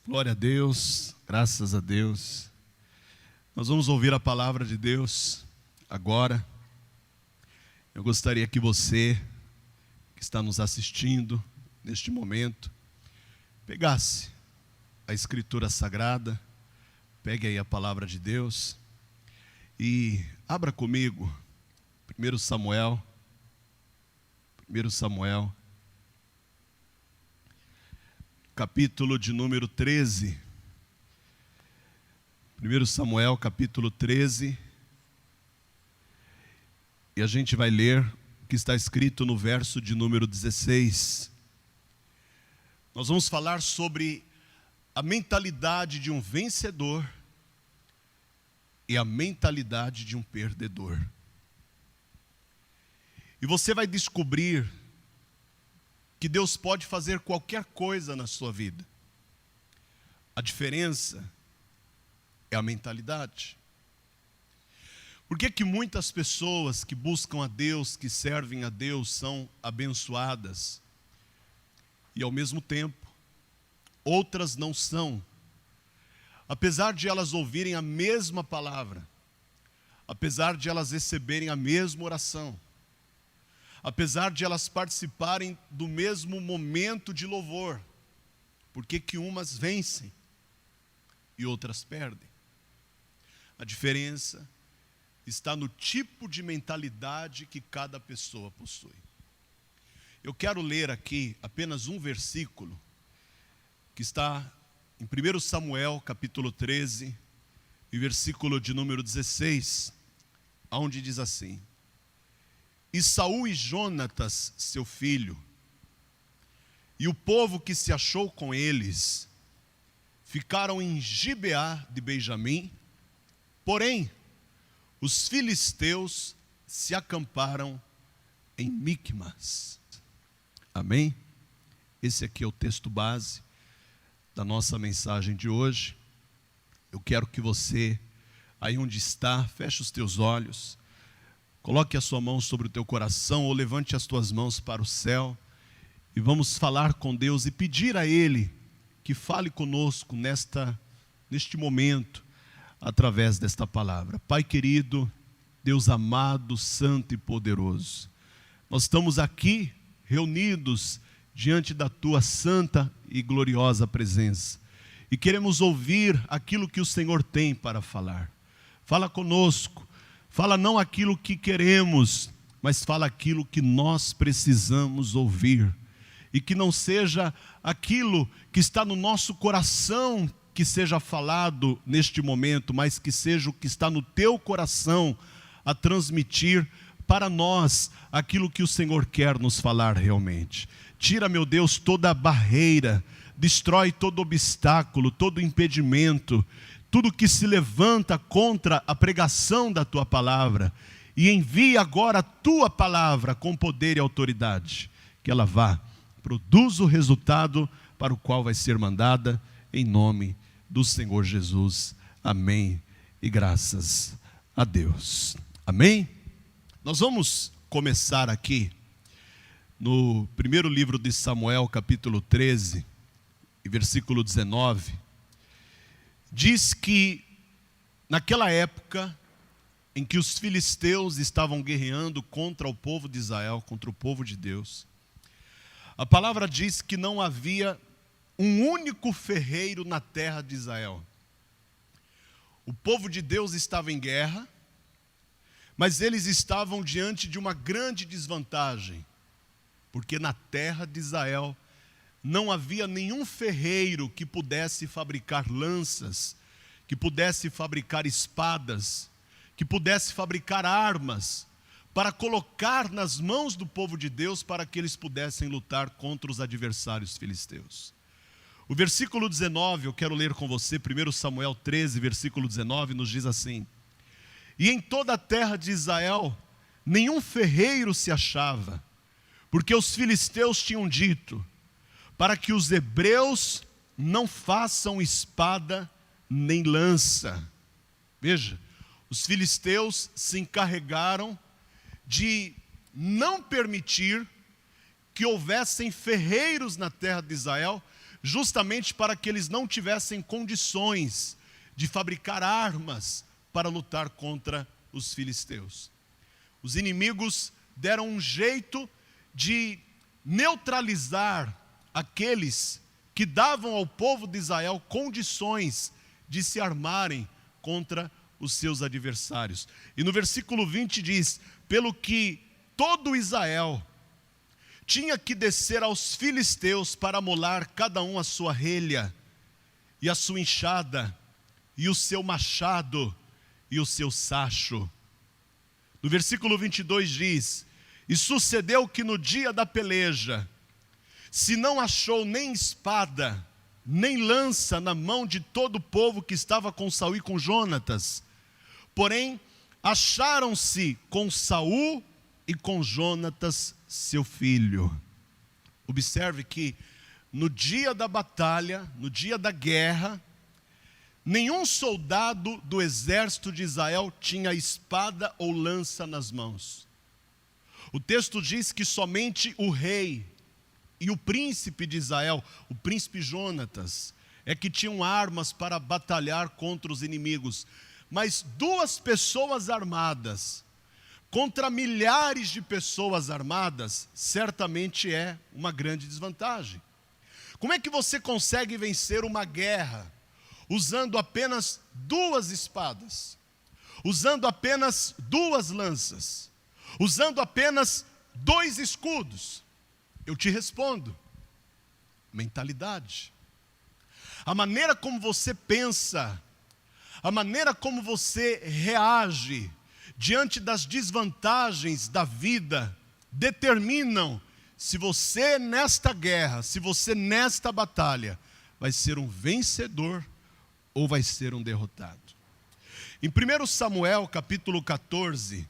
Glória a Deus, graças a Deus. Nós vamos ouvir a palavra de Deus agora. Eu gostaria que você, que está nos assistindo neste momento, pegasse a Escritura Sagrada, pegue aí a palavra de Deus e abra comigo 1 Samuel, capítulo de número 13. 1 Samuel, capítulo 13. E a gente vai ler o que está escrito no verso de número 16. Nós vamos falar sobre a mentalidade de um vencedor e a mentalidade de um perdedor. E você vai descobrir que Deus pode fazer qualquer coisa na sua vida. A diferença é a mentalidade. Por que muitas pessoas que buscam a Deus, que servem a Deus, são abençoadas? E ao mesmo tempo, outras não são. Apesar de elas ouvirem a mesma palavra, apesar de elas receberem a mesma oração, apesar de elas participarem do mesmo momento de louvor, por que umas vencem e outras perdem? A diferença está no tipo de mentalidade que cada pessoa possui. Eu quero ler aqui apenas um versículo que está em 1 Samuel, capítulo 13, e versículo de número 16, onde diz assim: E Saul e Jonatas, seu filho, e o povo que se achou com eles, ficaram em Gibeá de Benjamim, porém, os filisteus se acamparam em Micmas. Amém? Esse aqui é o texto base da nossa mensagem de hoje. Eu quero que você, aí onde está, feche os teus olhos, coloque a sua mão sobre o teu coração ou levante as tuas mãos para o céu e vamos falar com Deus e pedir a Ele que fale conosco neste momento, através desta palavra. Pai querido, Deus amado, santo e poderoso, nós estamos aqui reunidos diante da Tua santa e gloriosa presença e queremos ouvir aquilo que o Senhor tem para falar. Fala conosco. Fala não aquilo que queremos, mas fala aquilo que nós precisamos ouvir. E que não seja aquilo que está no nosso coração que seja falado neste momento, mas que seja o que está no teu coração a transmitir para nós aquilo que o Senhor quer nos falar realmente. Tira, meu Deus, toda a barreira, destrói todo obstáculo, todo impedimento, tudo que se levanta contra a pregação da Tua palavra, e envia agora a Tua palavra com poder e autoridade, que ela vá, produza o resultado para o qual vai ser mandada, em nome do Senhor Jesus. Amém e graças a Deus. Amém? Nós vamos começar aqui no primeiro livro de Samuel, capítulo 13, e versículo 19, diz que naquela época em que os filisteus estavam guerreando contra o povo de Israel, contra o povo de Deus, a palavra diz que não havia um único ferreiro na terra de Israel. O povo de Deus estava em guerra, mas eles estavam diante de uma grande desvantagem, porque na terra de Israel não havia nenhum ferreiro que pudesse fabricar lanças, que pudesse fabricar espadas, que pudesse fabricar armas, para colocar nas mãos do povo de Deus para que eles pudessem lutar contra os adversários filisteus. O versículo 19, eu quero ler com você, 1 Samuel 13, versículo 19, nos diz assim: E em toda a terra de Israel, nenhum ferreiro se achava, porque os filisteus tinham dito, para que os hebreus não façam espada nem lança. Veja, os filisteus se encarregaram de não permitir que houvessem ferreiros na terra de Israel, justamente para que eles não tivessem condições de fabricar armas para lutar contra os filisteus. Os inimigos deram um jeito de neutralizar aqueles que davam ao povo de Israel condições de se armarem contra os seus adversários. E no versículo 20 diz: pelo que todo Israel tinha que descer aos filisteus para amolar cada um a sua relha, e a sua enxada, e o seu machado, e o seu sacho. No versículo 22 diz: e sucedeu que no dia da peleja, se não achou nem espada, nem lança na mão de todo o povo que estava com Saul e com Jonatas, porém acharam-se com Saul e com Jonatas, seu filho. Observe que no dia da batalha, no dia da guerra, nenhum soldado do exército de Israel tinha espada ou lança nas mãos. O texto diz que somente o rei e o príncipe de Israel, o príncipe Jonatas, é que tinham armas para batalhar contra os inimigos. Mas 2 pessoas armadas contra milhares de pessoas armadas, certamente é uma grande desvantagem. Como é que você consegue vencer uma guerra usando apenas 2 espadas, usando apenas 2 lanças, usando apenas 2 escudos? Eu te respondo: mentalidade. A maneira como você pensa, a maneira como você reage diante das desvantagens da vida, determinam se você nesta guerra, se você nesta batalha, vai ser um vencedor ou vai ser um derrotado. Em 1 Samuel capítulo 14,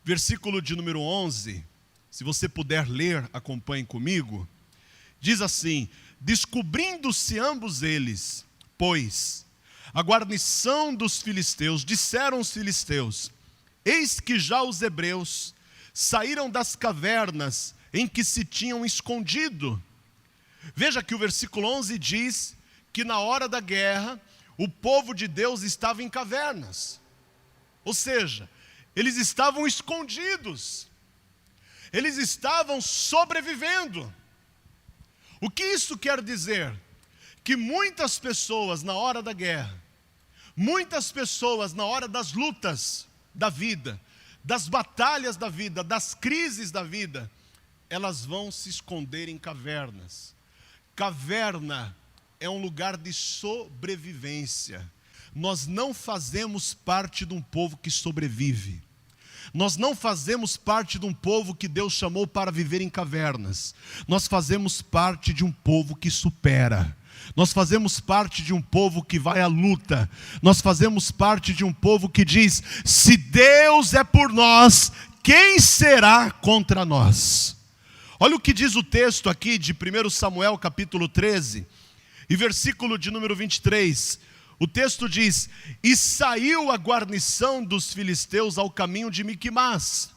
versículo de número 11, se você puder ler, acompanhe comigo, diz assim: descobrindo-se ambos eles, pois, a guarnição dos filisteus, disseram os filisteus: eis que já os hebreus saíram das cavernas em que se tinham escondido. Veja que o versículo 11 diz que na hora da guerra, o povo de Deus estava em cavernas. Ou seja, eles estavam escondidos. Eles estavam sobrevivendo. O que isso quer dizer? Que muitas pessoas na hora da guerra, muitas pessoas na hora das lutas da vida, das batalhas da vida, das crises da vida, elas vão se esconder em cavernas. Caverna é um lugar de sobrevivência. Nós não fazemos parte de um povo que sobrevive. Nós não fazemos parte de um povo que Deus chamou para viver em cavernas. Nós fazemos parte de um povo que supera. Nós fazemos parte de um povo que vai à luta. Nós fazemos parte de um povo que diz: se Deus é por nós, quem será contra nós? Olha o que diz o texto aqui de 1 Samuel capítulo 13, e versículo de número 23. O texto diz: e saiu a guarnição dos filisteus ao caminho de Miquimás.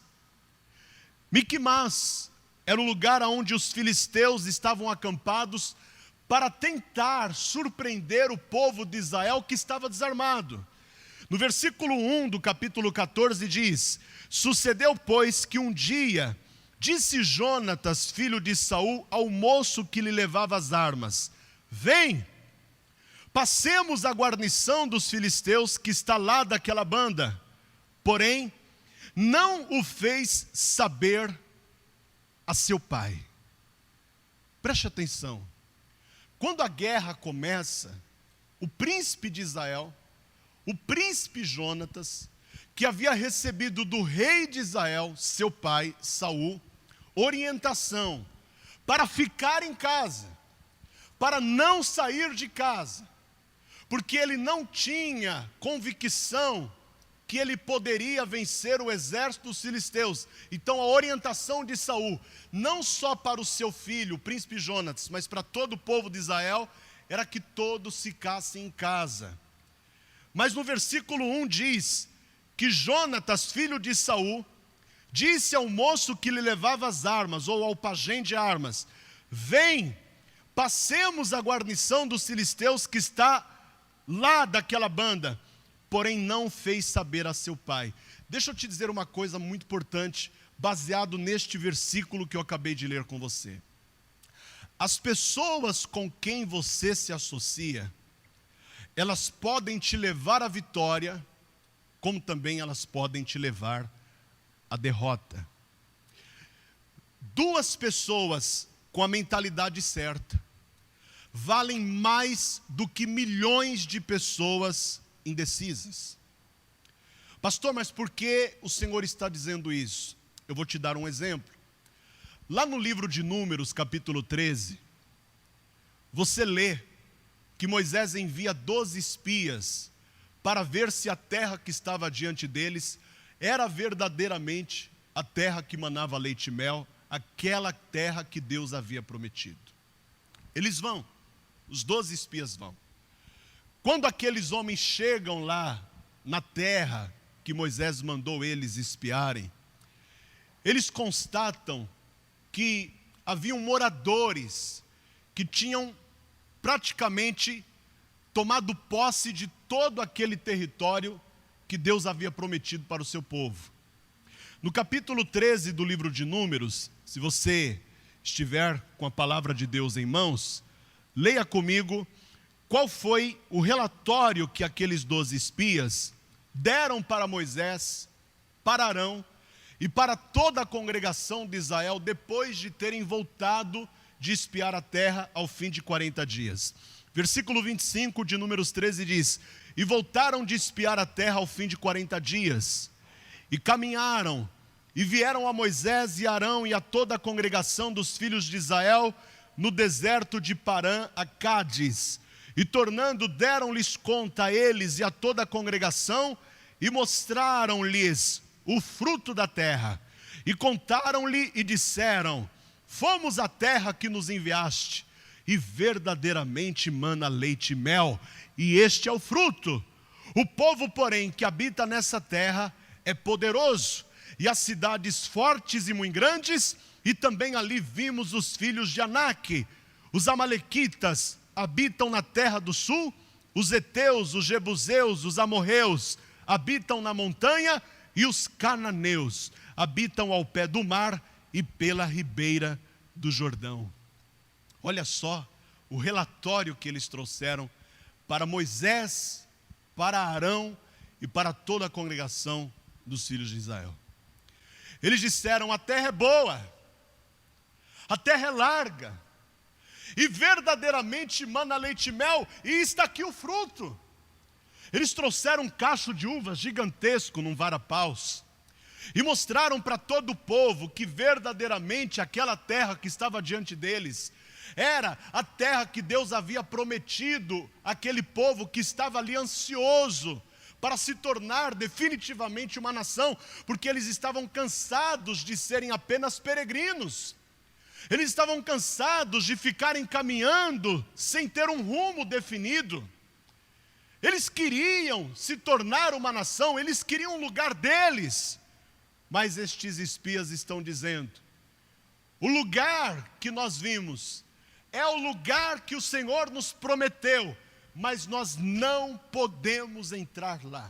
Miquimás era o lugar onde os filisteus estavam acampados para tentar surpreender o povo de Israel que estava desarmado. No versículo 1 do capítulo 14 diz: sucedeu, pois, que um dia disse Jonatas, filho de Saul, ao moço que lhe levava as armas: vem, passemos a guarnição dos filisteus que está lá daquela banda. Porém, não o fez saber a seu pai. Preste atenção. Quando a guerra começa, o príncipe de Israel, o príncipe Jonatas, que havia recebido do rei de Israel, seu pai, Saul, orientação para ficar em casa, para não sair de casa, porque ele não tinha convicção que ele poderia vencer o exército dos filisteus. Então a orientação de Saul, não só para o seu filho, o príncipe Jonatas, mas para todo o povo de Israel, era que todos ficassem em casa. Mas no versículo 1 diz que Jonatas, filho de Saul, disse ao moço que lhe levava as armas, ou ao pajem de armas: vem, passemos a guarnição dos filisteus que está lá daquela banda. Porém não fez saber a seu pai. Deixa eu te dizer uma coisa muito importante, baseado neste versículo que eu acabei de ler com você. As pessoas com quem você se associa, elas podem te levar à vitória, como também elas podem te levar à derrota. Duas pessoas com a mentalidade certa valem mais do que milhões de pessoas indecisas. Pastor, mas por que o Senhor está dizendo isso? Eu vou te dar um exemplo. Lá no livro de Números, capítulo 13, você lê que Moisés envia 12 espias para ver se a terra que estava diante deles era verdadeiramente a terra que manava leite e mel, aquela terra que Deus havia prometido. Eles vão, os 12 espias vão. Quando aqueles homens chegam lá na terra que Moisés mandou eles espiarem, eles constatam que haviam moradores que tinham praticamente tomado posse de todo aquele território que Deus havia prometido para o seu povo. No capítulo 13 do livro de Números, se você estiver com a palavra de Deus em mãos, leia comigo qual foi o relatório que aqueles 12 espias deram para Moisés, para Arão e para toda a congregação de Israel depois de terem voltado de espiar a terra ao fim de 40 dias. Versículo 25 de Números 13 diz: E voltaram de espiar a terra ao fim de 40 dias, e caminharam, e vieram a Moisés e Arão e a toda a congregação dos filhos de Israel no deserto de Parã a Cádiz. E tornando, deram-lhes conta a eles e a toda a congregação, e mostraram-lhes o fruto da terra. E contaram-lhe e disseram: Fomos à terra que nos enviaste, e verdadeiramente mana leite e mel, e este é o fruto. O povo, porém, que habita nessa terra é poderoso, e as cidades fortes e muito grandes, e também ali vimos os filhos de Anak. Os amalequitas habitam na terra do sul, os heteus, os jebuseus, os amorreus habitam na montanha, e os cananeus habitam ao pé do mar e pela ribeira do Jordão. Olha só o relatório que eles trouxeram para Moisés, para Arão e para toda a congregação dos filhos de Israel. Eles disseram: a terra é boa, a terra é larga, e verdadeiramente mana leite e mel, e está aqui o fruto. Eles trouxeram um cacho de uvas gigantesco num varapaus, e mostraram para todo o povo que verdadeiramente aquela terra que estava diante deles era a terra que Deus havia prometido àquele povo que estava ali ansioso para se tornar definitivamente uma nação, porque eles estavam cansados de serem apenas peregrinos. Eles estavam cansados de ficarem caminhando sem ter um rumo definido. Eles queriam se tornar uma nação, eles queriam um lugar deles. Mas estes espias estão dizendo: o lugar que nós vimos é o lugar que o Senhor nos prometeu, mas nós não podemos entrar lá.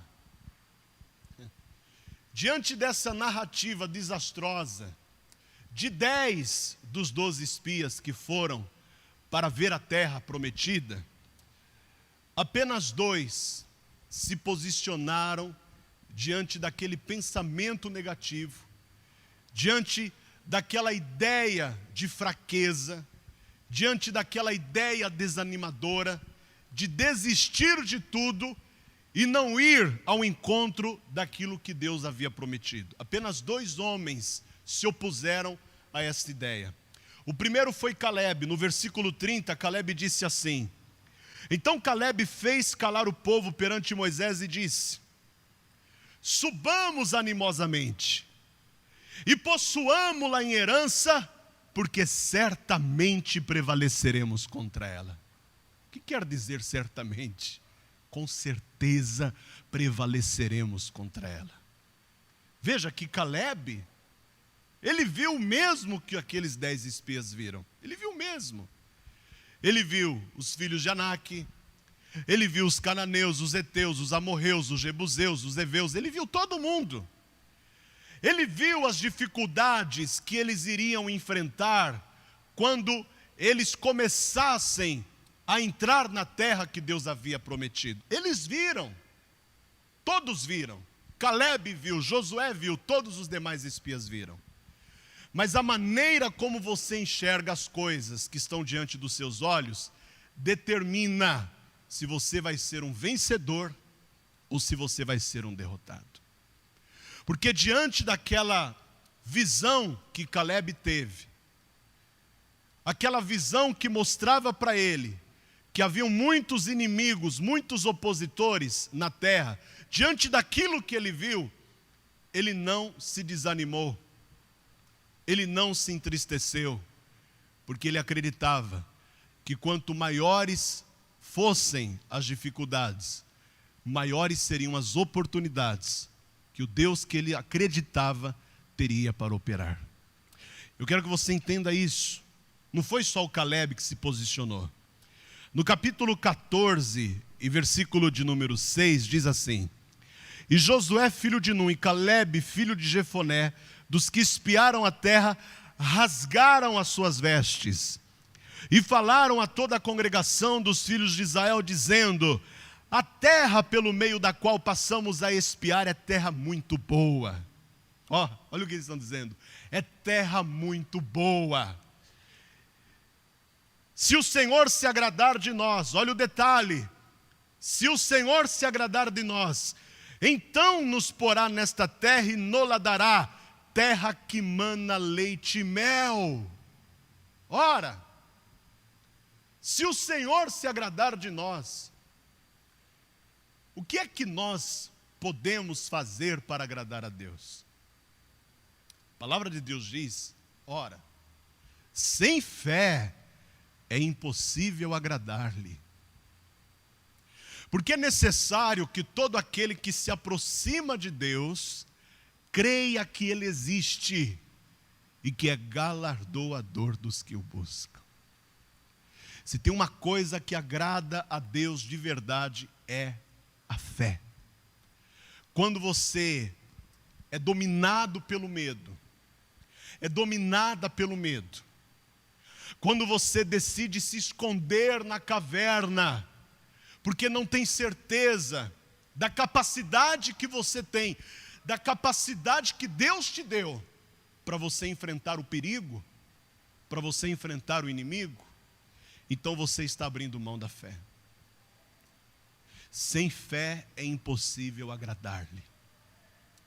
Diante dessa narrativa desastrosa, de 10 dos 12 espias que foram para ver a terra prometida, apenas 2 se posicionaram diante daquele pensamento negativo, diante daquela ideia de fraqueza, diante daquela ideia desanimadora, de desistir de tudo e não ir ao encontro daquilo que Deus havia prometido. Apenas 2 homens se opuseram a essa ideia. O primeiro foi Caleb. No versículo 30, Caleb disse assim: Então Caleb fez calar o povo perante Moisés e disse: Subamos animosamente e possuamo-la em herança, porque certamente prevaleceremos contra ela. O que quer dizer certamente? Com certeza prevaleceremos contra ela. Veja que Caleb, ele viu o mesmo que aqueles 10 espias viram. Ele viu o mesmo. Ele viu os filhos de Anak, ele viu os cananeus, os heteus, os amorreus, os jebuseus, os heveus, ele viu todo mundo. Ele viu as dificuldades que eles iriam enfrentar quando eles começassem a entrar na terra que Deus havia prometido. Eles viram, todos viram. Caleb viu, Josué viu, todos os demais espias viram. Mas a maneira como você enxerga as coisas que estão diante dos seus olhos determina se você vai ser um vencedor ou se você vai ser um derrotado. Porque diante daquela visão que Caleb teve, aquela visão que mostrava para ele que haviam muitos inimigos, muitos opositores na terra, diante daquilo que ele viu, ele não se desanimou, ele não se entristeceu, porque ele acreditava que quanto maiores fossem as dificuldades, maiores seriam as oportunidades que o Deus que ele acreditava teria para operar. Eu quero que você entenda isso. Não foi só o Caleb que se posicionou. No capítulo 14 e versículo de número 6 diz assim: E Josué filho de Nun e Caleb filho de Jefoné, dos que espiaram a terra, rasgaram as suas vestes e falaram a toda a congregação dos filhos de Israel, dizendo: a terra pelo meio da qual passamos a espiar é terra muito boa. Olha o que eles estão dizendo. É terra muito boa. Se o Senhor se agradar de nós, olha o detalhe. Se o Senhor se agradar de nós, então nos porá nesta terra e nola dará, terra que mana leite e mel. Ora, se o Senhor se agradar de nós, o que é que nós podemos fazer para agradar a Deus? A palavra de Deus diz, ora, sem fé é impossível agradar-lhe. Porque é necessário que todo aquele que se aproxima de Deus creia que Ele existe e que é galardoador dos que o buscam. Se tem uma coisa que agrada a Deus de verdade, é a fé. Quando você é dominado pelo medo, é dominada pelo medo, quando você decide se esconder na caverna, porque não tem certeza da capacidade que você tem, da capacidade que Deus te deu para você enfrentar o perigo, para você enfrentar o inimigo, então você está abrindo mão da fé. Sem fé é impossível agradar-lhe.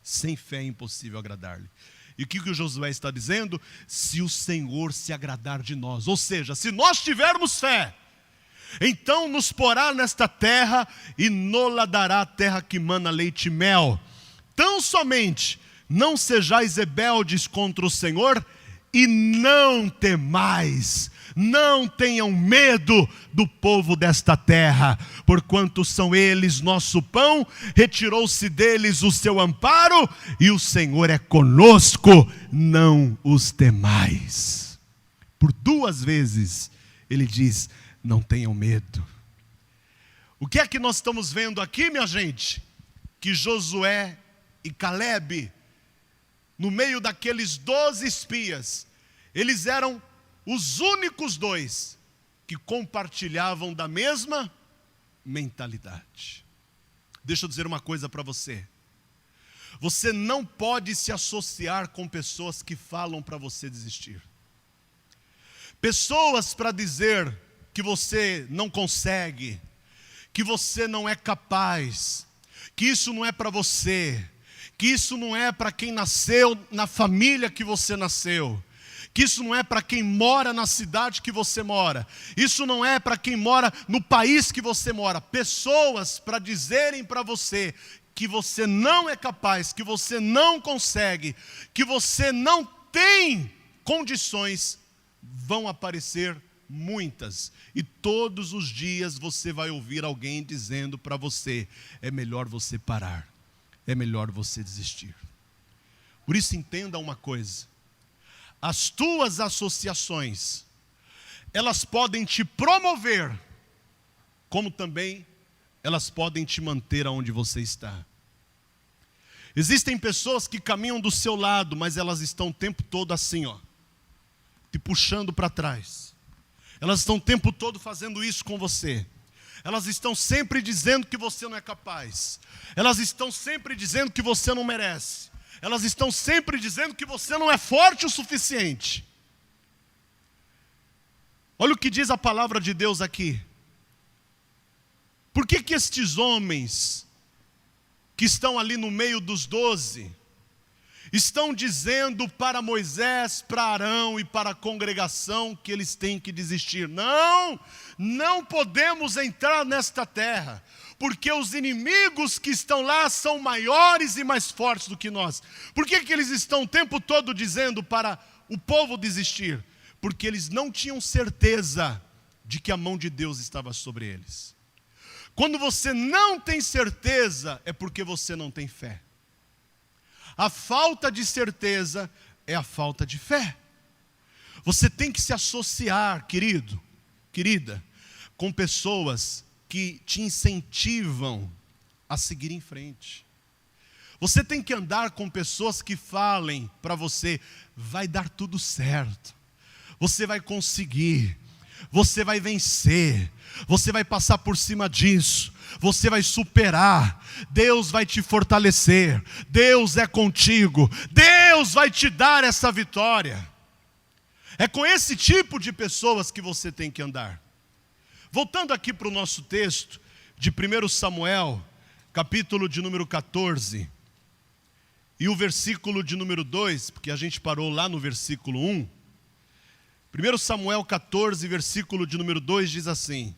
Sem fé é impossível agradar-lhe. E o que o Josué está dizendo? Se o Senhor se agradar de nós, ou seja, se nós tivermos fé, então nos porá nesta terra e nola dará a terra que mana leite e mel. Tão somente não sejais rebeldes contra o Senhor e não temais, não tenham medo do povo desta terra, porquanto são eles nosso pão, retirou-se deles o seu amparo, e o Senhor é conosco, não os temais. Por 2 vezes ele diz, não tenham medo. O que é que nós estamos vendo aqui, minha gente? Que Josué e Caleb, no meio daqueles 12 espias, eles eram os únicos 2 que compartilhavam da mesma mentalidade. Deixa eu dizer uma coisa para você. Você não pode se associar com pessoas que falam para você desistir. Pessoas para dizer que você não consegue, que você não é capaz, que isso não é para você, que isso não é para quem nasceu na família que você nasceu, que isso não é para quem mora na cidade que você mora, isso não é para quem mora no país que você mora. Pessoas para dizerem para você que você não é capaz, que você não consegue, que você não tem condições, vão aparecer muitas, e todos os dias você vai ouvir alguém dizendo para você, é melhor você parar, é melhor você desistir. Por isso entenda uma coisa, as tuas associações, elas podem te promover, como também elas podem te manter aonde você está. Existem pessoas que caminham do seu lado, mas elas estão o tempo todo assim, ó, te puxando para trás. Elas estão o tempo todo fazendo isso com você. Elas estão sempre dizendo que você não é capaz. Elas estão sempre dizendo que você não merece. Elas estão sempre dizendo que você não é forte o suficiente. Olha o que diz a palavra de Deus aqui. Por que que estes homens que estão ali no meio dos 12 estão dizendo para Moisés, para Arão e para a congregação que eles têm que desistir? Não, não podemos entrar nesta terra, porque os inimigos que estão lá são maiores e mais fortes do que nós. Por que que eles estão o tempo todo dizendo para o povo desistir? Porque eles não tinham certeza de que a mão de Deus estava sobre eles. Quando você não tem certeza, é porque você não tem fé. A falta de certeza é a falta de fé. Você tem que se associar, querido, querida, com pessoas que te incentivam a seguir em frente. Você tem que andar com pessoas que falem para você: vai dar tudo certo, você vai conseguir, você vai vencer, você vai passar por cima disso, você vai superar, Deus vai te fortalecer, Deus é contigo, Deus vai te dar essa vitória. É com esse tipo de pessoas que você tem que andar. Voltando aqui para o nosso texto de 1 Samuel, capítulo de número 14, e o versículo de número 2, porque a gente parou lá no versículo 1. 1 Samuel 14, versículo de número 2 diz assim: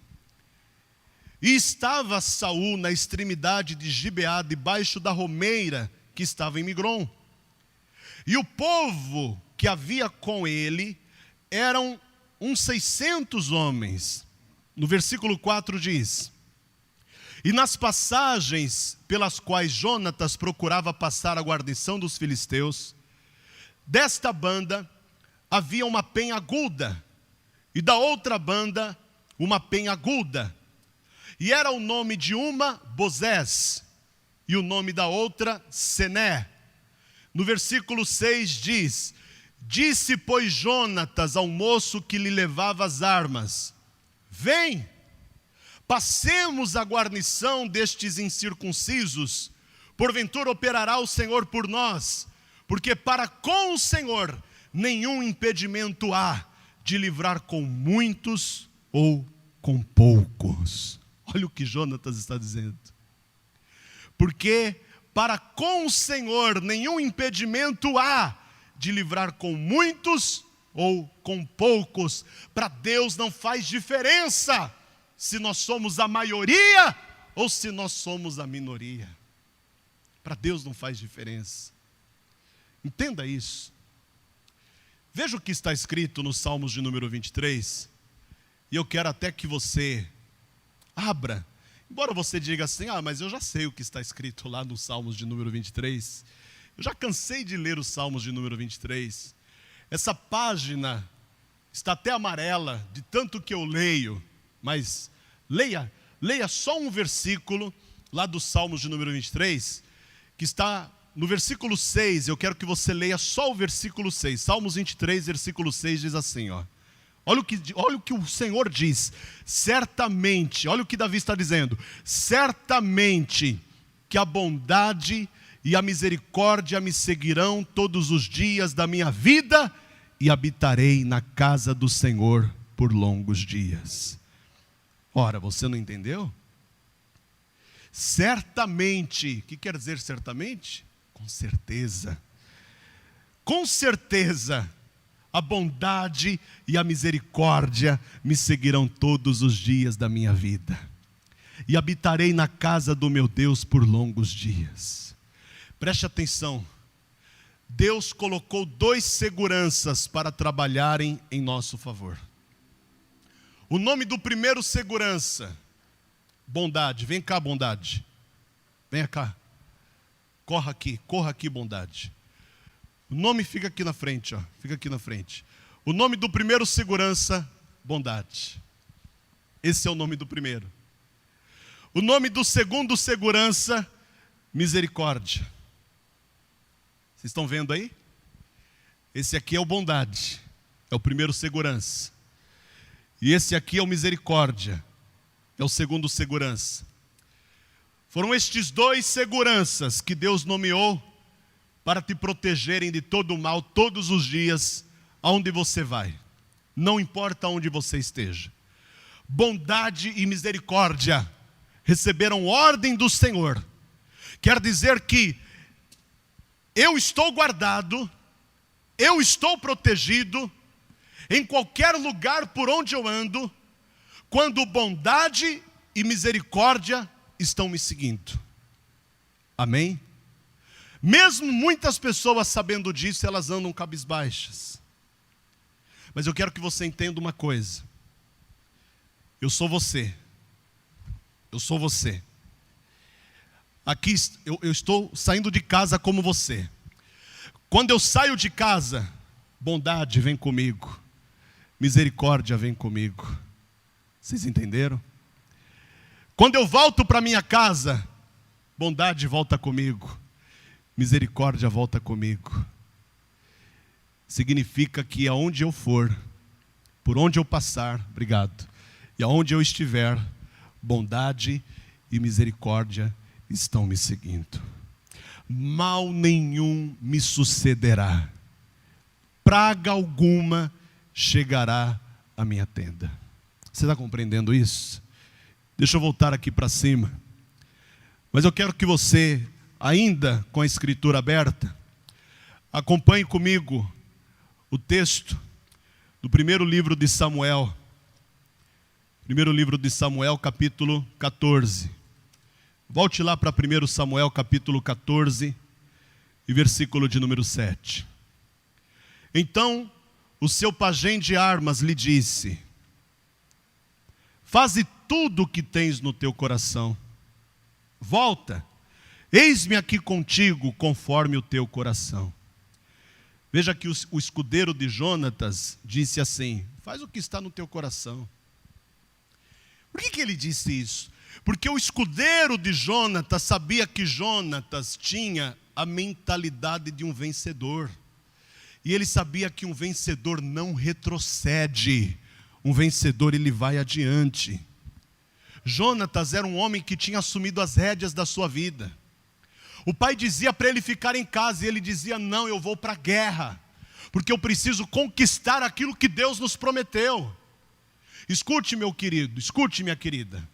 e estava Saul na extremidade de Gibeá, debaixo da romeira que estava em Migrom. E o povo que havia com ele eram uns 600 homens. No versículo 4 diz: e nas passagens pelas quais Jonatas procurava passar a guarnição dos filisteus, desta banda havia uma penha aguda, e da outra banda uma penha aguda. E era o nome de uma Bozés, e o nome da outra Sené. No versículo 6 diz: disse, pois, Jonatas ao moço que lhe levava as armas: vem, passemos a guarnição destes incircuncisos, porventura operará o Senhor por nós, porque para com o Senhor nenhum impedimento há de livrar com muitos ou com poucos. Olha o que Jonatas está dizendo. Porque para com o Senhor nenhum impedimento há de livrar com muitos ou com poucos. Para Deus não faz diferença se nós somos a maioria ou se nós somos a minoria. Para Deus não faz diferença. Entenda isso. Veja o que está escrito nos Salmos de número 23. E eu quero até que você abra. Embora você diga assim: mas eu já sei o que está escrito lá nos Salmos de número 23. Eu já cansei de ler os Salmos de número 23. Essa página está até amarela de tanto que eu leio. Mas leia só um versículo lá dos Salmos de número 23, que está no versículo 6. Eu quero que você leia só o versículo 6. Salmos 23, versículo 6 diz assim, ó. Olha o que o Senhor diz: certamente, olha o que Davi está dizendo: certamente que a bondade e a misericórdia me seguirão todos os dias da minha vida, e habitarei na casa do Senhor por longos dias. Ora, você não entendeu? Certamente, o que quer dizer certamente? Com certeza. Com certeza, a bondade e a misericórdia me seguirão todos os dias da minha vida, e habitarei na casa do meu Deus por longos dias. Preste atenção. Deus colocou 2 seguranças para trabalharem em nosso favor. O nome do primeiro segurança: bondade. Vem cá, bondade. Venha cá. Corra aqui, bondade. O nome fica aqui na frente, ó. Fica aqui na frente. O nome do primeiro segurança, bondade. Esse é o nome do primeiro. O nome do segundo, segurança, misericórdia. Vocês estão vendo aí? Esse aqui é o bondade, é o primeiro segurança. E esse aqui é o misericórdia, é o segundo segurança. Foram estes dois seguranças que Deus nomeou para te protegerem de todo o mal todos os dias, aonde você vai. Não importa onde você esteja. Bondade e misericórdia receberam ordem do Senhor. Quer dizer que eu estou guardado, eu estou protegido, em qualquer lugar por onde eu ando, quando bondade e misericórdia estão me seguindo. Amém? Mesmo muitas pessoas sabendo disso, elas andam cabisbaixas. Mas eu quero que você entenda uma coisa. Eu sou você. Eu sou você. Aqui eu estou saindo de casa como você. Quando eu saio de casa, bondade vem comigo. Misericórdia vem comigo. Vocês entenderam? Quando eu volto para minha casa, bondade volta comigo. Misericórdia volta comigo. Significa que aonde eu for, por onde eu passar, obrigado, e aonde eu estiver, bondade e misericórdia estão me seguindo. Mal nenhum me sucederá. Praga alguma chegará à minha tenda. Você está compreendendo isso? Deixa eu voltar aqui para cima. Mas eu quero que você, ainda com a escritura aberta, acompanhe comigo o texto do primeiro livro de Samuel. Primeiro livro de Samuel, capítulo 14. Volte lá para 1 Samuel, capítulo 14, e versículo de número 7. Então, o seu pajem de armas lhe disse: faze tudo o que tens no teu coração. Volta, eis-me aqui contigo, conforme o teu coração. Veja que o escudeiro de Jonatas disse assim: faz o que está no teu coração. Por que ele disse isso? Porque o escudeiro de Jonatas sabia que Jonatas tinha a mentalidade de um vencedor. E ele sabia que um vencedor não retrocede. Um vencedor, ele vai adiante. Jonatas era um homem que tinha assumido as rédeas da sua vida. O pai dizia para ele ficar em casa, e ele dizia: não, eu vou para a guerra, porque eu preciso conquistar aquilo que Deus nos prometeu. Escute, meu querido, escute, minha querida.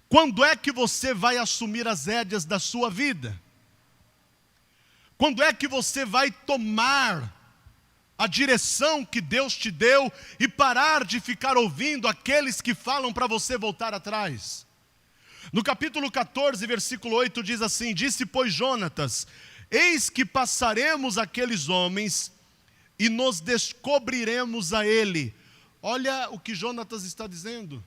Quando é que você vai assumir as rédeas da sua vida? Quando é que você vai tomar a direção que Deus te deu e parar de ficar ouvindo aqueles que falam para você voltar atrás? No capítulo 14, versículo 8 diz assim: disse, pois, Jonatas: eis que passaremos aqueles homens e nos descobriremos a ele. Olha o que Jonatas está dizendo.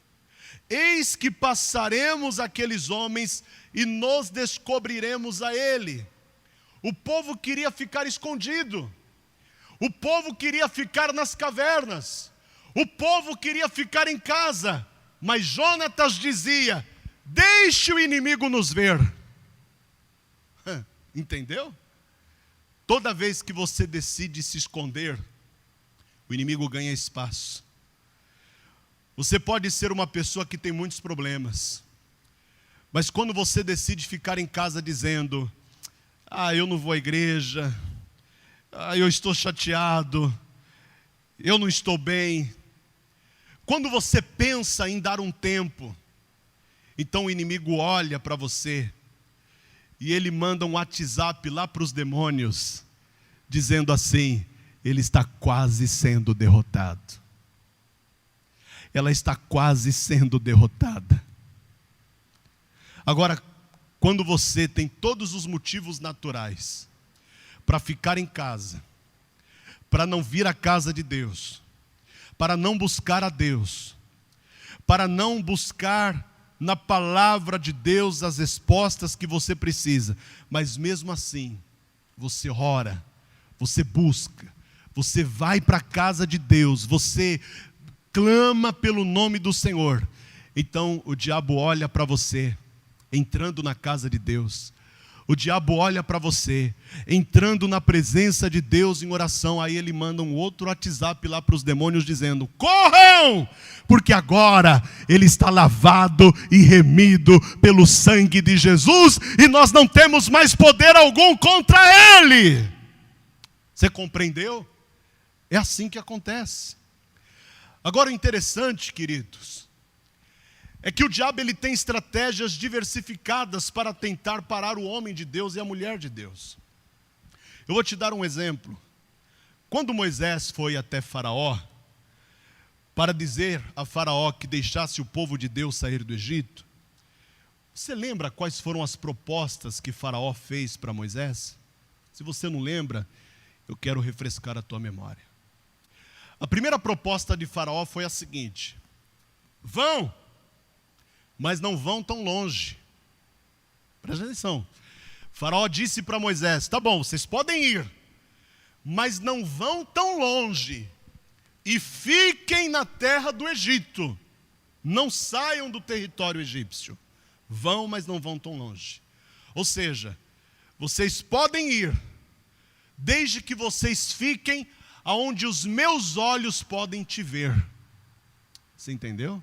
Eis que passaremos aqueles homens e nos descobriremos a ele. O povo queria ficar escondido. O povo queria ficar nas cavernas. O povo queria ficar em casa. Mas Jonatas dizia: deixe o inimigo nos ver. Entendeu? Toda vez que você decide se esconder, o inimigo ganha espaço. Você pode ser uma pessoa que tem muitos problemas, mas quando você decide ficar em casa dizendo: eu não vou à igreja, eu estou chateado, eu não estou bem. Quando você pensa em dar um tempo, então o inimigo olha para você e ele manda um WhatsApp lá para os demônios, dizendo assim: ele está quase sendo derrotado. Ela está quase sendo derrotada. Agora, quando você tem todos os motivos naturais para ficar em casa, para não vir à casa de Deus, para não buscar a Deus, para não buscar na palavra de Deus as respostas que você precisa, mas mesmo assim, você ora, você busca, você vai para a casa de Deus, você clama pelo nome do Senhor, então o diabo olha para você, entrando na casa de Deus. O diabo olha para você, entrando na presença de Deus em oração. Aí ele manda um outro WhatsApp lá para os demônios dizendo: corram, porque agora ele está lavado e remido pelo sangue de Jesus, e nós não temos mais poder algum contra ele. Você compreendeu? É assim que acontece. Agora o interessante, queridos, é que o diabo ele tem estratégias diversificadas para tentar parar o homem de Deus e a mulher de Deus. Eu vou te dar um exemplo. Quando Moisés foi até Faraó, para dizer a Faraó que deixasse o povo de Deus sair do Egito, você lembra quais foram as propostas que Faraó fez para Moisés? Se você não lembra, eu quero refrescar a tua memória. A primeira proposta de Faraó foi a seguinte: vão, mas não vão tão longe. Presta atenção. Faraó disse para Moisés: tá bom, vocês podem ir, mas não vão tão longe, e fiquem na terra do Egito. Não saiam do território egípcio. Vão, mas não vão tão longe. Ou seja, vocês podem ir, desde que vocês fiquem aonde os meus olhos podem te ver. Você entendeu?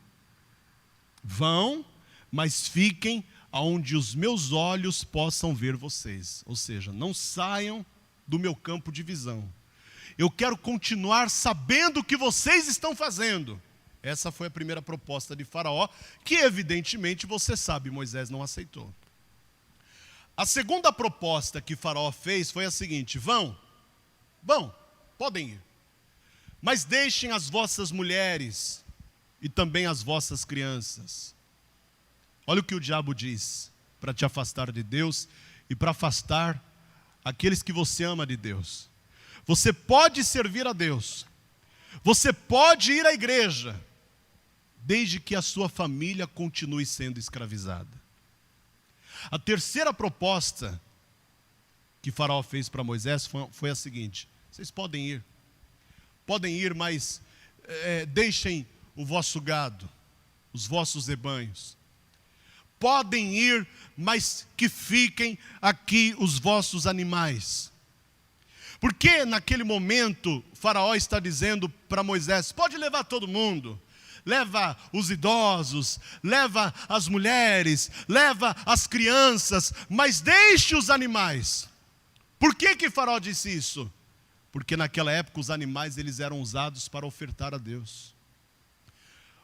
Vão, mas fiquem aonde os meus olhos possam ver vocês. Ou seja, não saiam do meu campo de visão. Eu quero continuar sabendo o que vocês estão fazendo. Essa foi a primeira proposta de Faraó, que evidentemente você sabe, Moisés não aceitou. A segunda proposta que Faraó fez foi a seguinte: vão, podem ir, mas deixem as vossas mulheres e também as vossas crianças. Olha o que o diabo diz para te afastar de Deus e para afastar aqueles que você ama de Deus. Você pode servir a Deus, você pode ir à igreja, desde que a sua família continue sendo escravizada. A terceira proposta que Faraó fez para Moisés foi a seguinte: vocês podem ir, mas deixem o vosso gado, os vossos rebanhos. Podem ir, mas que fiquem aqui os vossos animais. Porque naquele momento Faraó está dizendo para Moisés: pode levar todo mundo. Leva os idosos, leva as mulheres, leva as crianças, mas deixe os animais. Por que Faraó disse isso? Porque naquela época os animais eles eram usados para ofertar a Deus.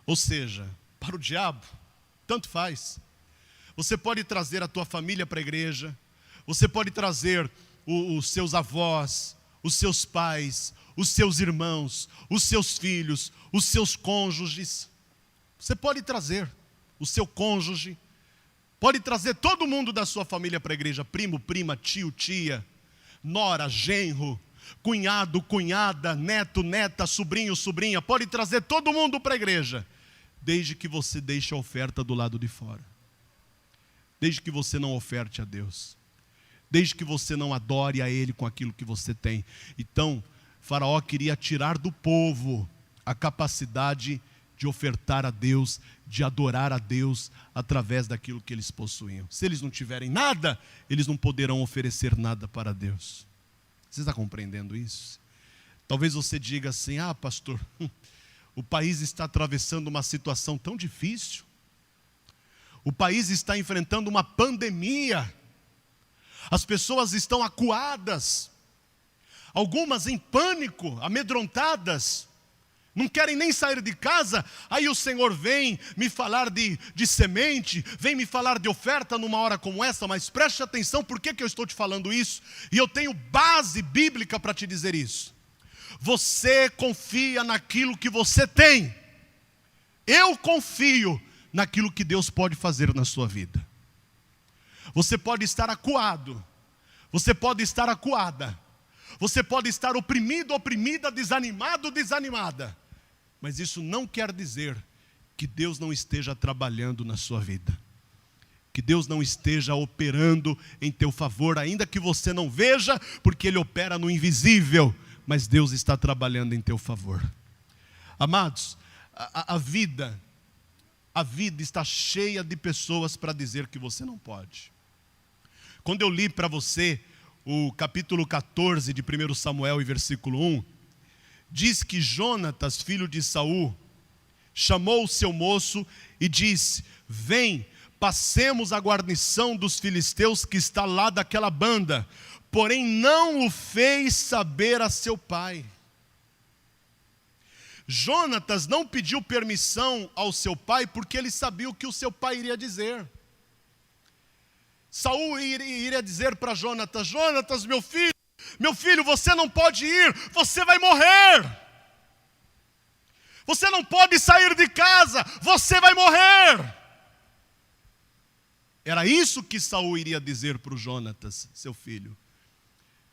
Ou seja, para o diabo, tanto faz. Você pode trazer a tua família para a igreja, você pode trazer os seus avós, os seus pais, os seus irmãos, os seus filhos, os seus cônjuges. Você pode trazer o seu cônjuge, pode trazer todo mundo da sua família para a igreja, primo, prima, tio, tia, nora, genro, cunhado, cunhada, neto, neta, sobrinho, sobrinha, pode trazer todo mundo para a igreja, desde que você deixe a oferta do lado de fora, desde que você não oferte a Deus, desde que você não adore a Ele com aquilo que você tem. Então, Faraó queria tirar do povo a capacidade de ofertar a Deus, de adorar a Deus através daquilo que eles possuíam. Se eles não tiverem nada, eles não poderão oferecer nada para Deus. Você está compreendendo isso? Talvez você diga assim: ah, pastor, o país está atravessando uma situação tão difícil. O país está enfrentando uma pandemia. As pessoas estão acuadas. Algumas em pânico, amedrontadas, não querem nem sair de casa. Aí o Senhor vem me falar de semente, vem me falar de oferta numa hora como essa. Mas preste atenção, por que eu estou te falando isso? E eu tenho base bíblica para te dizer isso. Você confia naquilo que você tem. Eu confio naquilo que Deus pode fazer na sua vida. Você pode estar acuado, você pode estar acuada, você pode estar oprimido, oprimida, desanimado, desanimada, mas isso não quer dizer que Deus não esteja trabalhando na sua vida, que Deus não esteja operando em teu favor, ainda que você não veja, porque Ele opera no invisível, mas Deus está trabalhando em teu favor. Amados, a vida está cheia de pessoas para dizer que você não pode. Quando eu li para você o capítulo 14 de 1 Samuel e versículo 1, diz que Jonatas, filho de Saul, chamou o seu moço e disse: vem, passemos a guarnição dos filisteus que está lá daquela banda. Porém não o fez saber a seu pai. Jonatas não pediu permissão ao seu pai porque ele sabia o que o seu pai iria dizer. Saul iria dizer para Jonatas: Jonatas, meu filho, você não pode ir, você vai morrer. Você não pode sair de casa, você vai morrer. Era isso que Saul iria dizer para o Jonatas, seu filho.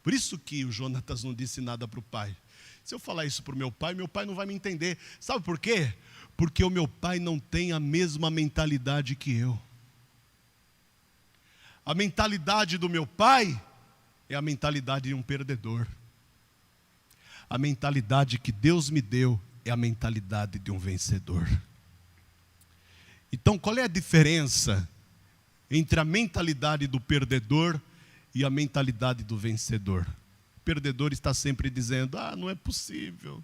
Por isso que o Jonatas não disse nada para o pai. Se eu falar isso para o meu pai não vai me entender. Sabe por quê? Porque o meu pai não tem a mesma mentalidade que eu. A mentalidade do meu pai é a mentalidade de um perdedor. A mentalidade que Deus me deu é a mentalidade de um vencedor. Então, qual é a diferença entre a mentalidade do perdedor e a mentalidade do vencedor? O perdedor está sempre dizendo: não é possível,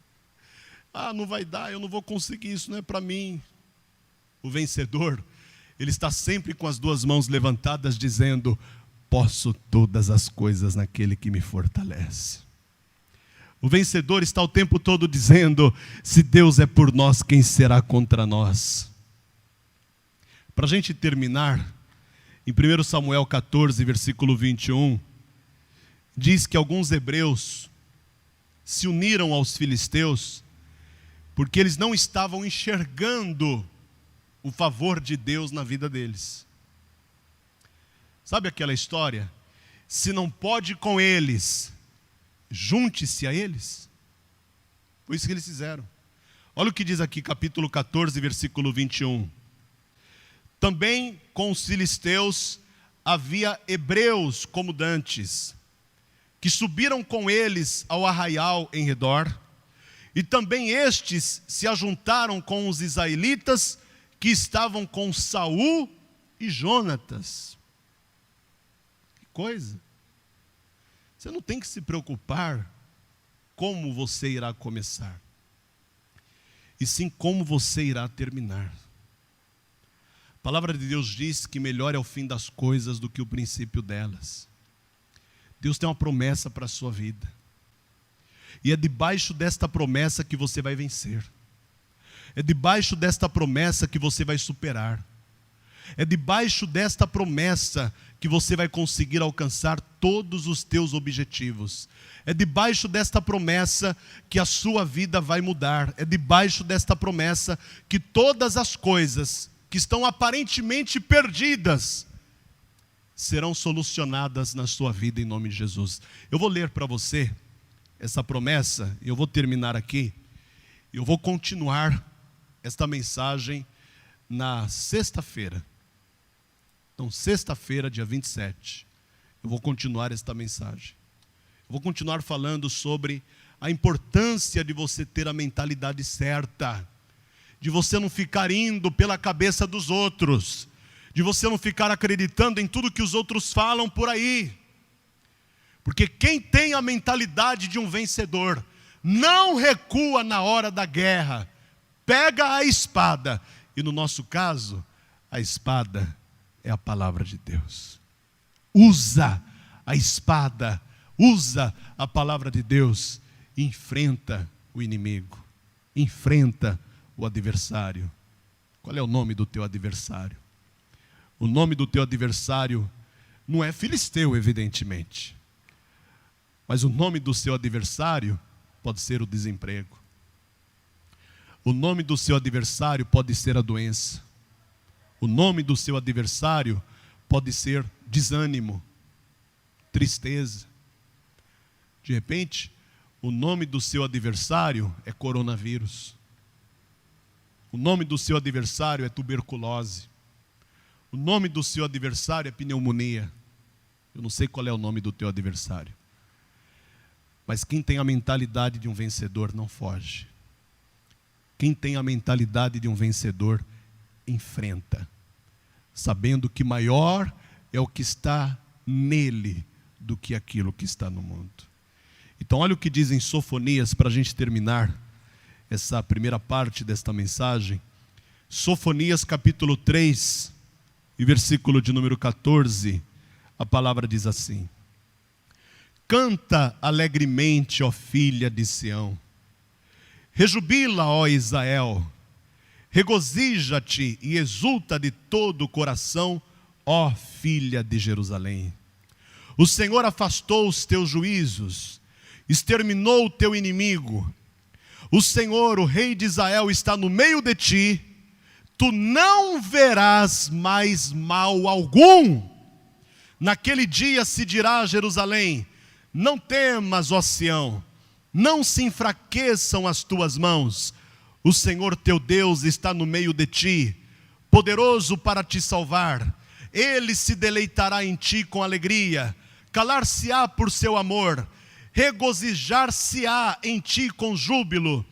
não vai dar, eu não vou conseguir, isso não é para mim. O vencedor, ele está sempre com as duas mãos levantadas dizendo: posso todas as coisas naquele que me fortalece. O vencedor está o tempo todo dizendo: se Deus é por nós, quem será contra nós? Para a gente terminar, em 1 Samuel 14, versículo 21, diz que alguns hebreus se uniram aos filisteus porque eles não estavam enxergando o favor de Deus na vida deles. Sabe aquela história? Se não pode com eles, junte-se a eles. Foi isso que eles fizeram. Olha o que diz aqui, capítulo 14, versículo 21. Também com os filisteus havia hebreus como dantes, que subiram com eles ao arraial em redor, e também estes se ajuntaram com os israelitas que estavam com Saul e Jonatas. Que coisa! Você não tem que se preocupar como você irá começar, e sim como você irá terminar. A palavra de Deus diz que melhor é o fim das coisas do que o princípio delas. Deus tem uma promessa para a sua vida, e é debaixo desta promessa que você vai vencer. É debaixo desta promessa que você vai superar. É debaixo desta promessa que você vai conseguir alcançar todos os teus objetivos. É debaixo desta promessa que a sua vida vai mudar. É debaixo desta promessa que todas as coisas que estão aparentemente perdidas serão solucionadas na sua vida em nome de Jesus. Eu vou ler para você essa promessa e eu vou terminar aqui. Eu vou continuar esta mensagem na sexta-feira. Então, sexta-feira, dia 27, eu vou continuar esta mensagem. Eu vou continuar falando sobre a importância de você ter a mentalidade certa, de você não ficar indo pela cabeça dos outros, de você não ficar acreditando em tudo que os outros falam por aí. Porque quem tem a mentalidade de um vencedor, não recua na hora da guerra, pega a espada, e no nosso caso, a espada é a palavra de Deus. Usa a espada, usa a palavra de Deus, e enfrenta o inimigo, enfrenta o adversário. Qual é o nome do teu adversário? O nome do teu adversário não é filisteu, evidentemente, mas o nome do seu adversário pode ser o desemprego. O nome do seu adversário pode ser a doença. O nome do seu adversário pode ser desânimo, tristeza. De repente, o nome do seu adversário é coronavírus. O nome do seu adversário é tuberculose. O nome do seu adversário é pneumonia. Eu não sei qual é o nome do teu adversário. Mas quem tem a mentalidade de um vencedor não foge. Quem tem a mentalidade de um vencedor, enfrenta, sabendo que maior é o que está nele do que aquilo que está no mundo. Então olha o que diz em Sofonias, para a gente terminar essa primeira parte desta mensagem. Sofonias capítulo 3 e versículo de número 14, a palavra diz assim: canta alegremente, ó filha de Sião, rejubila, ó Israel, regozija-te e exulta de todo o coração, ó filha de Jerusalém. O Senhor afastou os teus juízos, exterminou o teu inimigo. O Senhor, o Rei de Israel, está no meio de ti. Tu não verás mais mal algum. Naquele dia se dirá a Jerusalém: não temas, ó Sião, não se enfraqueçam as tuas mãos. O Senhor teu Deus está no meio de ti, poderoso para te salvar. Ele se deleitará em ti com alegria, calar-se-á por seu amor, regozijar-se-á em ti com júbilo.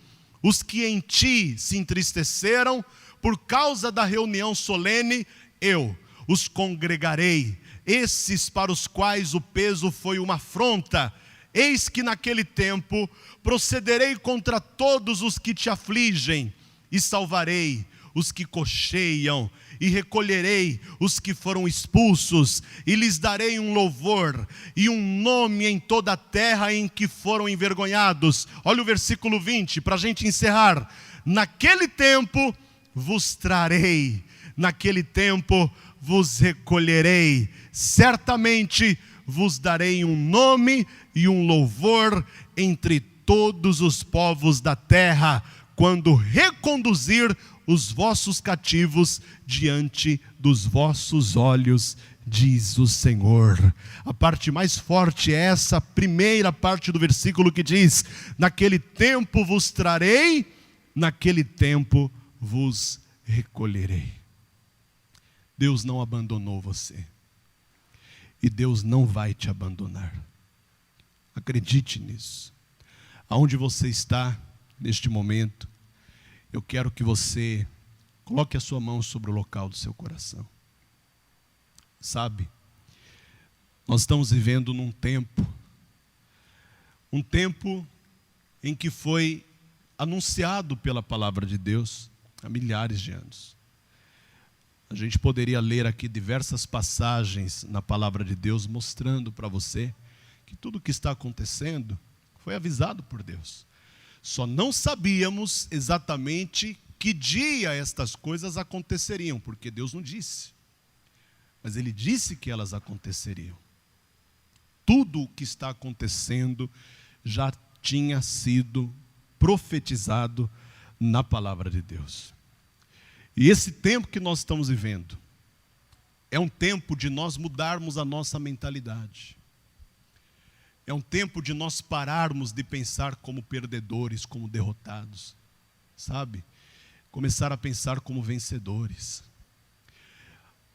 Os que em ti se entristeceram por causa da reunião solene, eu os congregarei. Esses para os quais o peso foi uma afronta, eis que naquele tempo procederei contra todos os que te afligem, e salvarei os que cocheiam, e recolherei os que foram expulsos, e lhes darei um louvor e um nome em toda a terra em que foram envergonhados. Olha o versículo 20, para a gente encerrar. Naquele tempo vos trarei, naquele tempo vos recolherei, certamente vos darei um nome e um louvor entre todos os povos da terra, quando reconduzir os vossos cativos diante dos vossos olhos, diz o Senhor. A parte mais forte é essa primeira parte do versículo que diz: naquele tempo vos trarei, naquele tempo vos recolherei. Deus não abandonou você, e Deus não vai te abandonar. Acredite nisso. Aonde você está neste momento, eu quero que você coloque a sua mão sobre o local do seu coração. Sabe, nós estamos vivendo num tempo em que foi anunciado pela palavra de Deus há milhares de anos. A gente poderia ler aqui diversas passagens na palavra de Deus mostrando para você que tudo o que está acontecendo foi avisado por Deus. Só não sabíamos exatamente que dia estas coisas aconteceriam, porque Deus não disse. Mas Ele disse que elas aconteceriam. Tudo o que está acontecendo já tinha sido profetizado na palavra de Deus. E esse tempo que nós estamos vivendo é um tempo de nós mudarmos a nossa mentalidade. É um tempo de nós pararmos de pensar como perdedores, como derrotados, sabe? Começar a pensar como vencedores.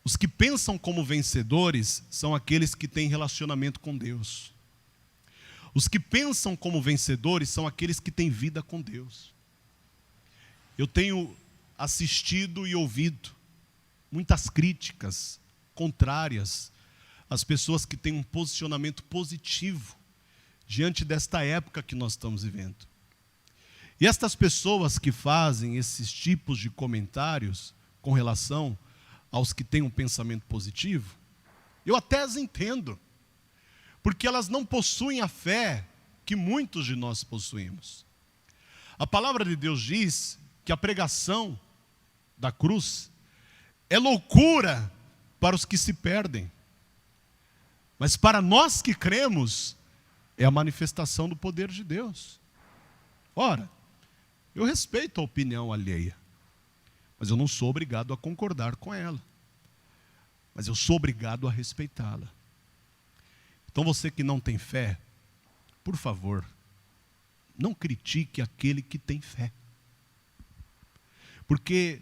Os que pensam como vencedores são aqueles que têm relacionamento com Deus. Os que pensam como vencedores são aqueles que têm vida com Deus. Eu tenho assistido e ouvido muitas críticas contrárias às pessoas que têm um posicionamento positivo diante desta época que nós estamos vivendo. E estas pessoas que fazem esses tipos de comentários com relação aos que têm um pensamento positivo, eu até as entendo, porque elas não possuem a fé que muitos de nós possuímos. A palavra de Deus diz que a pregação da cruz é loucura para os que se perdem, mas para nós que cremos, é a manifestação do poder de Deus. Ora, eu respeito a opinião alheia, mas eu não sou obrigado a concordar com ela, mas eu sou obrigado a respeitá-la. Então você que não tem fé, por favor, não critique aquele que tem fé, porque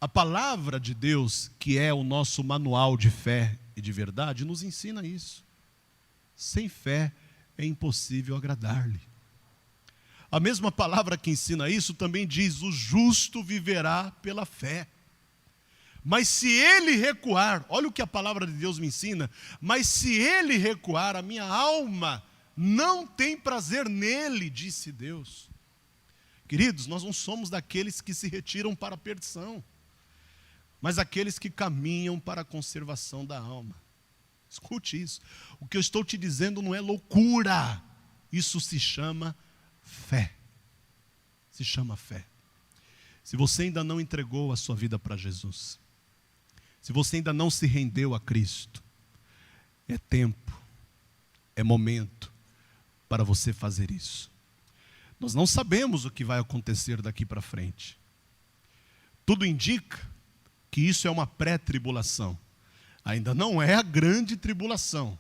a palavra de Deus, que é o nosso manual de fé e de verdade, nos ensina isso. Sem fé é impossível agradar-lhe. A mesma palavra que ensina isso também diz: o justo viverá pela fé. Mas se ele recuar, olha o que a palavra de Deus me ensina, mas se ele recuar, a minha alma não tem prazer nele, disse Deus. Queridos, nós não somos daqueles que se retiram para a perdição, mas aqueles que caminham para a conservação da alma. Escute isso. O que eu estou te dizendo não é loucura. Isso se chama fé. Se chama fé. Se você ainda não entregou a sua vida para Jesus, se você ainda não se rendeu a Cristo, é tempo, é momento para você fazer isso. Nós não sabemos o que vai acontecer daqui para frente. Tudo indica que isso é uma pré-tribulação. Ainda não é a grande tribulação.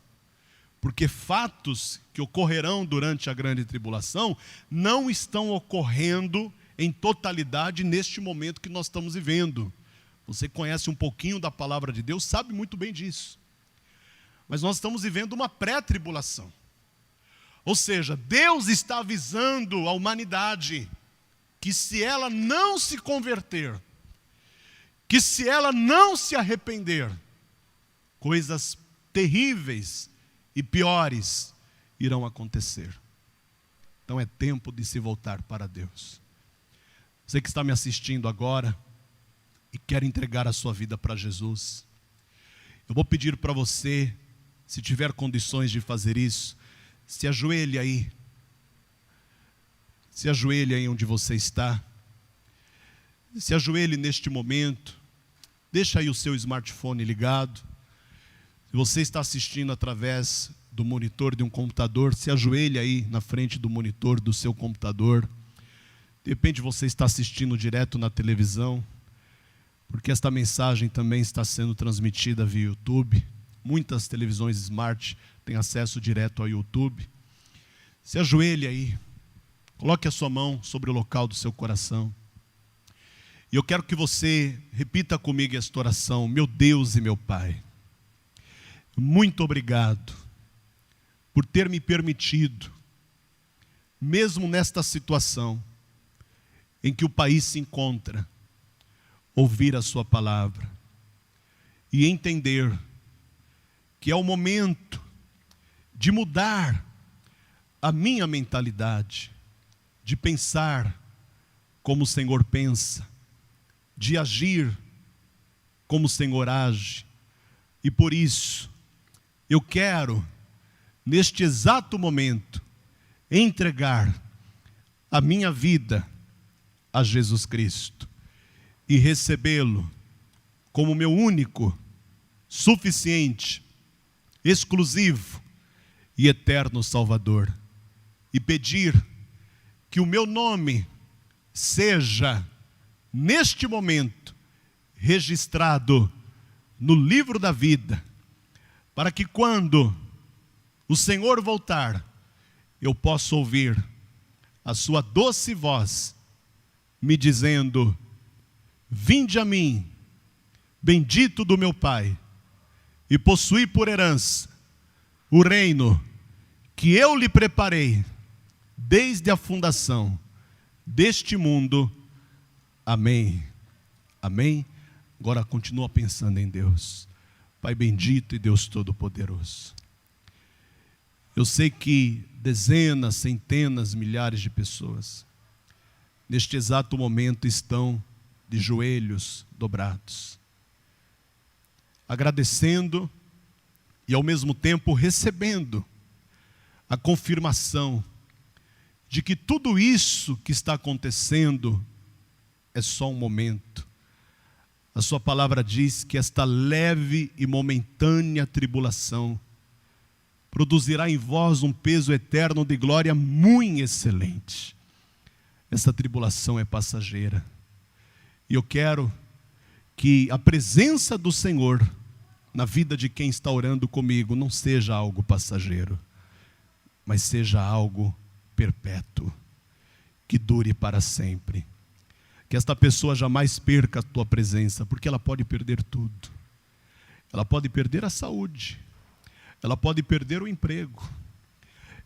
Porque fatos que ocorrerão durante a grande tribulação não estão ocorrendo em totalidade neste momento que nós estamos vivendo. Você conhece um pouquinho da palavra de Deus, sabe muito bem disso. Mas nós estamos vivendo uma pré-tribulação. Ou seja, Deus está avisando a humanidade que se ela não se converter, que se ela não se arrepender, coisas terríveis e piores irão acontecer. Então é tempo de se voltar para Deus. Você que está me assistindo agora e quer entregar a sua vida para Jesus, eu vou pedir para você, se tiver condições de fazer isso, se ajoelhe aí. Se ajoelhe aí onde você está. Se ajoelhe neste momento. Deixa aí o seu smartphone ligado. Se você está assistindo através do monitor de um computador, se ajoelhe aí na frente do monitor do seu computador. De repente você está assistindo direto na televisão, porque esta mensagem também está sendo transmitida via YouTube. Muitas televisões smart têm acesso direto ao YouTube. Se ajoelhe aí, coloque a sua mão sobre o local do seu coração. E eu quero que você repita comigo esta oração: meu Deus e meu Pai, muito obrigado por ter me permitido, mesmo nesta situação em que o país se encontra, ouvir a sua palavra e entender que é o momento de mudar a minha mentalidade, de pensar como o Senhor pensa, de agir como o Senhor age. E por isso, eu quero, neste exato momento, entregar a minha vida a Jesus Cristo e recebê-lo como meu único, suficiente, exclusivo e eterno Salvador. E pedir que o meu nome seja, neste momento, registrado no livro da vida, para que quando o Senhor voltar, eu possa ouvir a sua doce voz, me dizendo: vinde a mim, bendito do meu Pai, e possuí por herança o reino que eu lhe preparei desde a fundação deste mundo. Amém. Amém. Agora continua pensando em Deus. Pai bendito e Deus todo-poderoso, eu sei que dezenas, centenas, milhares de pessoas neste exato momento estão de joelhos dobrados, agradecendo e ao mesmo tempo recebendo a confirmação de que tudo isso que está acontecendo é só um momento. A sua palavra diz que esta leve e momentânea tribulação produzirá em vós um peso eterno de glória muito excelente. Essa tribulação é passageira. E eu quero que a presença do Senhor na vida de quem está orando comigo não seja algo passageiro, mas seja algo perpétuo, que dure para sempre. Que esta pessoa jamais perca a tua presença, porque ela pode perder tudo. Ela pode perder a saúde, ela pode perder o emprego,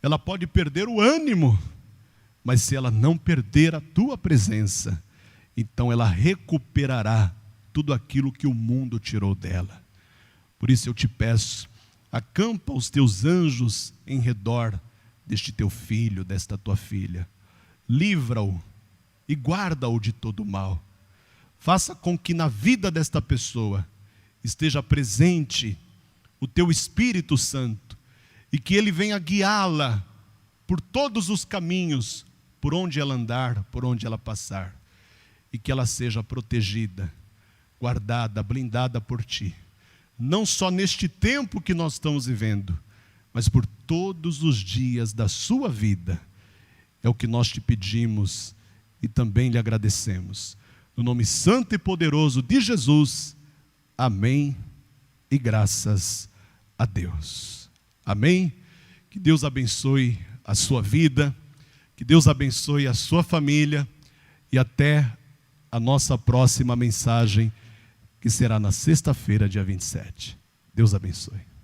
ela pode perder o ânimo, mas se ela não perder a tua presença, então ela recuperará tudo aquilo que o mundo tirou dela. Por isso eu te peço, acampa os teus anjos em redor deste teu filho, desta tua filha. Livra-o e guarda-o de todo mal. Faça com que na vida desta pessoa esteja presente o teu Espírito Santo e que ele venha guiá-la por todos os caminhos, por onde ela andar, por onde ela passar, e que ela seja protegida, guardada, blindada por ti, não só neste tempo que nós estamos vivendo, mas por todos os dias da sua vida. É o que nós te pedimos e também lhe agradecemos. No nome santo e poderoso de Jesus, amém e graças a Deus. Amém? Que Deus abençoe a sua vida, que Deus abençoe a sua família e até a nossa próxima mensagem, que será na sexta-feira, dia 27. Deus abençoe.